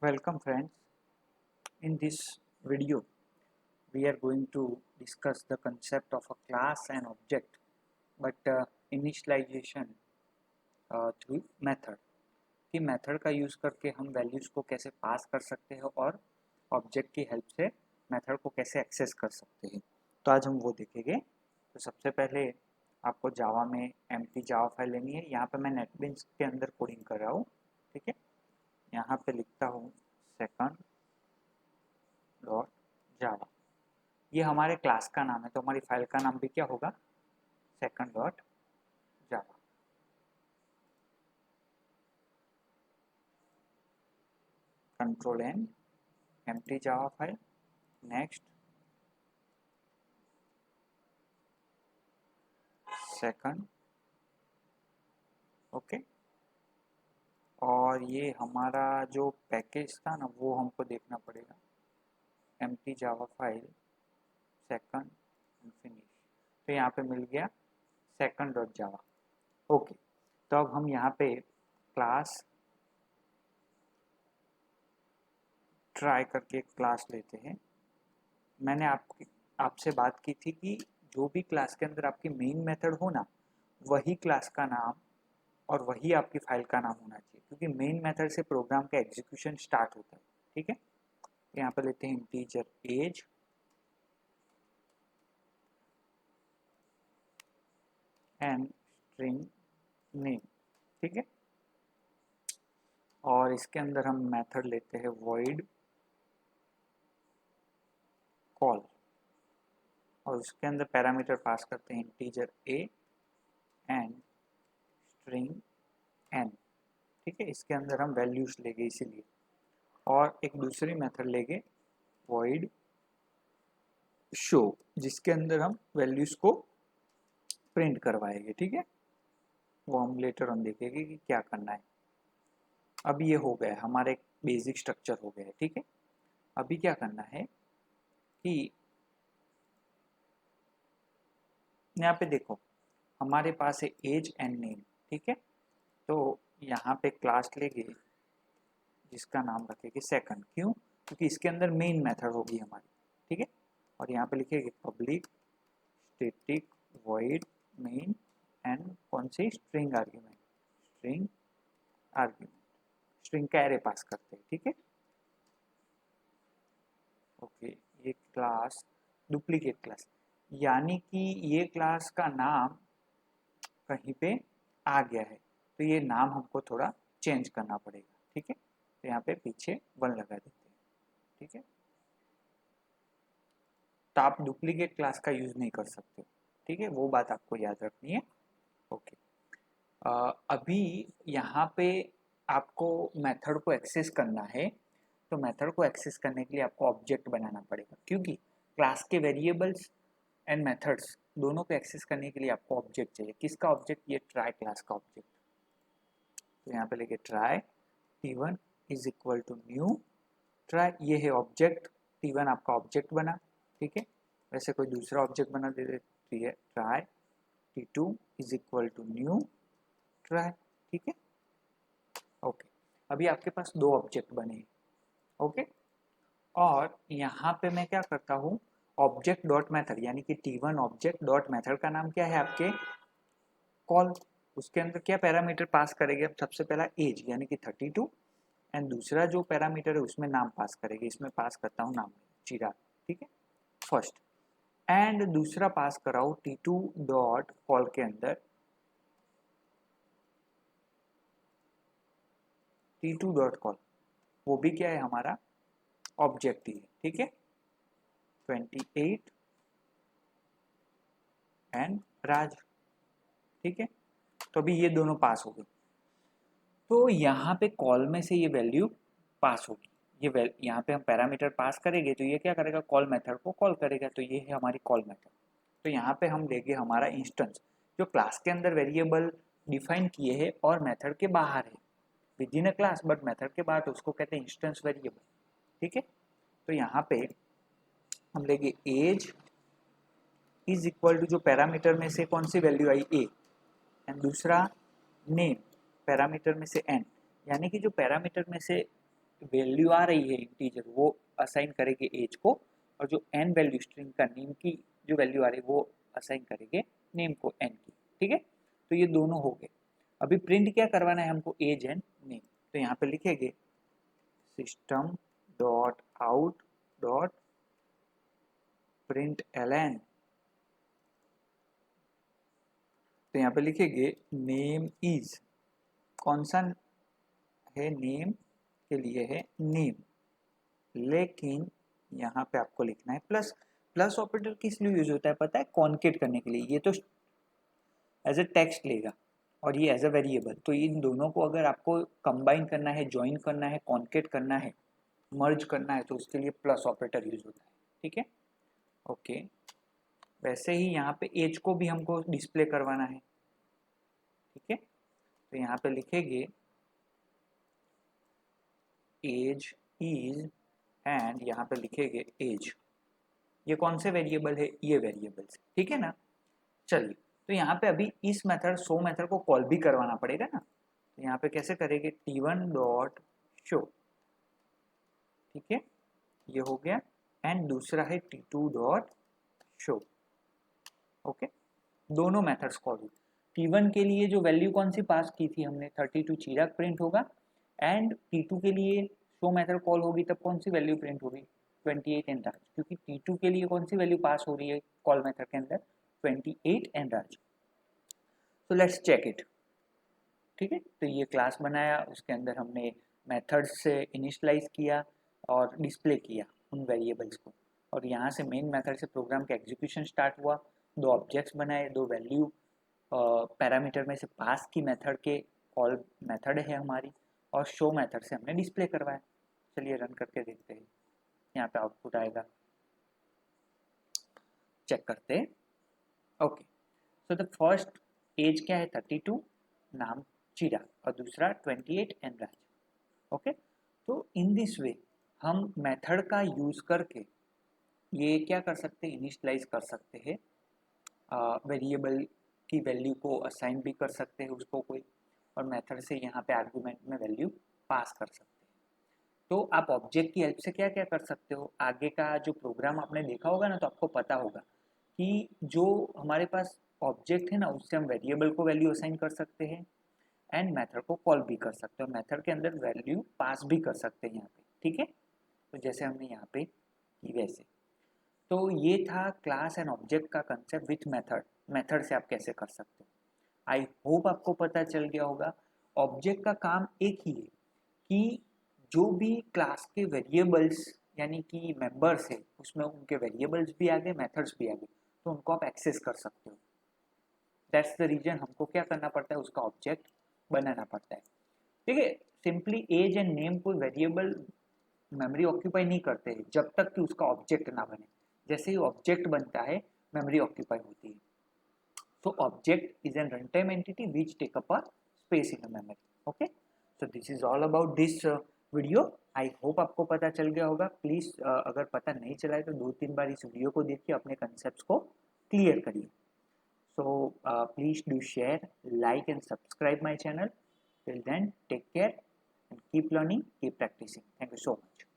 Welcome friends. In this video, we are going to discuss the concept of a class and object, but initialization through method. कि method का use करके हम values को कैसे पास कर सकते हैं और ऑब्जेक्ट की हेल्प से मेथड को कैसे एक्सेस कर सकते हैं। तो आज हम वो देखेंगे। तो सबसे पहले आपको जावा में एम्प्टी जावा फाइल लेनी है। यहाँ पे मैं नेटबीन्स के अंदर कोडिंग कर रहा हूँ, ठीक है। यहाँ पे लिखता हूँ सेकंड डॉट जावा। ये हमारे क्लास का नाम है, तो हमारी फाइल का नाम भी क्या होगा, second dot Java. Control N, empty Java file, next second, okay. और ये हमारा जो पैकेज था ना वो हमको देखना पड़ेगा, empty Java file second finish. तो यहाँ पे मिल गया सेकंड डॉट जावा, ओके। तो अब हम यहाँ पे क्लास ट्राई करके एक क्लास लेते हैं। मैंने आपसे बात की थी कि जो भी क्लास के अंदर आपकी मेन मेथड हो ना, वही क्लास का नाम और वही आपकी फाइल का नाम होना चाहिए, क्योंकि मेन मेथड से प्रोग्राम का एग्जीक्यूशन स्टार्ट होता है, ठीक है। यहाँ पर लेते हैं integer age and string name, ठीक है। और इसके अंदर हम मेथड लेते हैं void कॉल, और उसके अंदर पैरामीटर पास करते हैं integer a and string n, ठीक है। इसके अंदर हम वैल्यूज लेंगे इसीलिए, और एक दूसरी मेथड लेंगे void show, जिसके अंदर हम वैल्यूज को प्रिंट करवाएंगे, ठीक है। वो हम लेटर ऑन देखेंगे कि क्या करना है। अब ये हो गया, हमारा एक बेसिक स्ट्रक्चर हो गया है, ठीक है। अभी क्या करना है कि यहाँ पे देखो हमारे पास है एज एंड नेम, ठीक है। तो यहाँ पे क्लास लेंगे जिसका नाम रखेंगे सेकंड, क्यों, क्योंकि इसके अंदर मेन मेथड होगी हमारी, ठीक है। और यहाँ पे लिखेंगे public static void main and कौन सी string argument, string argument, string का एरे पास करते हैं, ठीक है। ओके, ये क्लास डुप्लीकेट क्लास, यानी कि ये क्लास का नाम कहीं पे आ गया है, तो ये नाम हमको थोड़ा चेंज करना पड़ेगा, ठीक है। तो यहाँ पे पीछे 1 लगा देते हैं, ठीक है। तो आप डुप्लीकेट क्लास का यूज नहीं कर सकते, ठीक है, वो बात आपको याद रखनी है, ओके। अभी यहाँ पे आपको मेथड को एक्सेस करना है, तो मेथड को एक्सेस करने के लिए आपको ऑब्जेक्ट बनाना पड़ेगा, क्योंकि क्लास के वेरिएबल्स एंड मेथड्स दोनों को एक्सेस करने के लिए आपको ऑब्जेक्ट चाहिए। किसका ऑब्जेक्ट, ये ट्राई क्लास का ऑब्जेक्ट। तो यहाँ पे लेके try t1 is equal to new try, ये है ऑब्जेक्ट, t1 आपका ऑब्जेक्ट बना, ठीक है। वैसे कोई दूसरा ऑब्जेक्ट बना दे तो ये try t2 is equal to new try, ठीक है, ओके। अभी आपके पास 2 ऑब्जेक्ट बने हैं, ओके। और यहाँ पे मैं क्या करता हूँ, ऑब्जेक्ट डॉट मेथड, यानी कि t1 ऑब्जेक्ट डॉट मेथड का नाम क्या है आपके, कॉल। उसके अंदर क्या पैरामीटर पास करेंगे, सबसे पहला एज यानी कि 32, एंड दूसरा जो पैरामीटर है उसमें नाम पास करेंगे। इसमें पास करता हूँ नाम चिराग, ठीक है, फर्स्ट। एंड दूसरा पास कराऊँ t2 डॉट कॉल के अंदर t2 डॉट कॉल, वो भी क्या है हमारा ऑब्जेक्ट ही है, ठीक है। 28 एंड राज, ठीक है। तो अभी ये दोनों पास हो गए, तो यहाँ पे कॉल में से ये वैल्यू पास होगी। ये यहाँ पे हम पैरामीटर पास करेंगे तो ये क्या करेगा, कॉल मेथड को कॉल करेगा, तो ये है हमारी कॉल मेथड। तो यहाँ पे हम लेंगे हमारा इंस्टेंस, जो क्लास के अंदर वेरिएबल डिफाइन किए हैं और मेथड के बाहर है, with in a class but method के बाहर, तो उसको कहते हैं इंस्टेंस वेरिएबल, ठीक है। तो यहाँ पे हम लेंगे एज इज इक्वल टू, जो पैरामीटर में से कौन सी वैल्यू आई, ए, एंड दूसरा नेम पैरामीटर में से एन, यानी कि जो पैरामीटर में से वैल्यू आ रही है इंटीजर वो असाइन करेंगे एज को, और जो एन वैल्यू स्ट्रिंग का नेम की जो वैल्यू आ रही है वो असाइन करेंगे नेम को एन की। ठीक है, तो ये दोनों हो गए। अभी प्रिंट क्या करवाना है हमको, एज एंड नेम। तो यहाँ पे लिखेंगे system dot out dot println. तो यहाँ पे लिखेंगे नेम इज, कौन सा है, नेम के लिए है नेम, लेकिन यहाँ पे आपको लिखना है प्लस। प्लस ऑपरेटर किस लिए यूज होता है पता है, कॉन्केट करने के लिए। ये तो एज ए टेक्स्ट लेगा और ये एज ए वेरिएबल, तो इन दोनों को अगर आपको कंबाइन करना है, ज्वाइन करना है, कॉन्केट करना है, मर्ज करना है, तो उसके लिए प्लस ऑपरेटर यूज होता है। ठीक है, ओके। वैसे ही यहाँ पे एज को भी हमको डिस्प्ले करवाना है। ठीक है, तो यहाँ पे लिखेंगे एज इज, एंड यहाँ पे लिखेंगे एज। ये कौन से वेरिएबल है, ये वेरिएबल है। ठीक है ना, चलिए। तो यहाँ पे अभी इस मेथड शो मेथड को कॉल भी करवाना पड़ेगा ना, तो यहाँ पे कैसे करेंगे, t1 डॉट शो। ठीक है, ये हो गया। एंड दूसरा है t2 डॉट शो। ओके, दोनों मेथड्स कॉल हुई। t1 के लिए जो वैल्यू कौन सी पास की थी हमने, 32 चिराग प्रिंट होगा। एंड t2 के लिए शो मेथड कॉल होगी तब कौन सी वैल्यू प्रिंट होगी, 28 एंड राज, क्योंकि t2 के लिए कौन सी वैल्यू पास हो रही है कॉल मेथड के अंदर, 28 एंड राज। तो लेट्स चेक इट। ठीक है, तो ये क्लास बनाया, उसके अंदर हमने मेथड्स से इनिशियलाइज किया और डिस्प्ले किया उन वेरिएबल्स को, और यहाँ से मेन मेथड से प्रोग्राम का एग्जीक्यूशन स्टार्ट हुआ। दो ऑब्जेक्ट्स बनाए, दो वैल्यू पैरामीटर में से पास की मेथड के कॉल मेथड है हमारी, और शो मेथड से हमने डिस्प्ले करवाया। चलिए रन करके देखते हैं, यहाँ पे आउटपुट आएगा, चेक करते हैं। Okay, so the first age क्या है, 32, नाम चिराग, और दूसरा 28 एंड राज। ओके, तो इन दिस वे हम मेथड का यूज करके ये क्या कर सकते हैं, इनिशियलाइज कर सकते हैं, वेरिएबल की वैल्यू को असाइन भी कर सकते हैं उसको कोई, और मेथड से यहाँ पे आर्गुमेंट में वैल्यू पास कर सकते हैं। तो आप ऑब्जेक्ट की हेल्प से क्या क्या कर सकते हो, आगे का जो प्रोग्राम आपने देखा होगा ना, तो आपको पता होगा कि जो हमारे पास ऑब्जेक्ट है ना, उससे हम वेरिएबल को वैल्यू असाइन कर सकते हैं एंड मेथड को कॉल भी कर सकते हो, मेथड के अंदर वैल्यू पास भी कर सकते हैं यहाँ पे। ठीक है, तो जैसे हमने यहाँ पे की वैसे। तो ये था क्लास एंड ऑब्जेक्ट का कंसेप्ट विथ मेथड। मेथड से आप कैसे कर सकते हो, आई होप आपको पता चल गया होगा। ऑब्जेक्ट का काम एक ही है कि जो भी क्लास के वेरिएबल्स यानी कि मेंबर्स है, उसमें उनके वेरिएबल्स भी आ गए, मेथड्स भी आ गए, तो उनको आप एक्सेस कर सकते हो। दैट्स द रीजन हमको क्या करना पड़ता है, उसका ऑब्जेक्ट बनाना पड़ता है। ठीक है, सिंपली एज एंड नेम कोई वेरिएबल मेमोरी ऑक्यूपाई नहीं करते हैं जब तक कि उसका ऑब्जेक्ट ना बने। जैसे ही ऑब्जेक्ट बनता है, मेमोरी ऑक्यूपाई होती है। So object is a runtime entity which take up a space in the memory. Okay, so this is all about this video. I hope आपको पता चल गया होगा। प्लीज अगर पता नहीं चला है तो 2-3 बार इस वीडियो को देखिए, अपने कंसेप्ट को क्लियर करिए। So please do share, like and subscribe my channel. Till then, take care and keep learning, keep practicing. Thank you so much.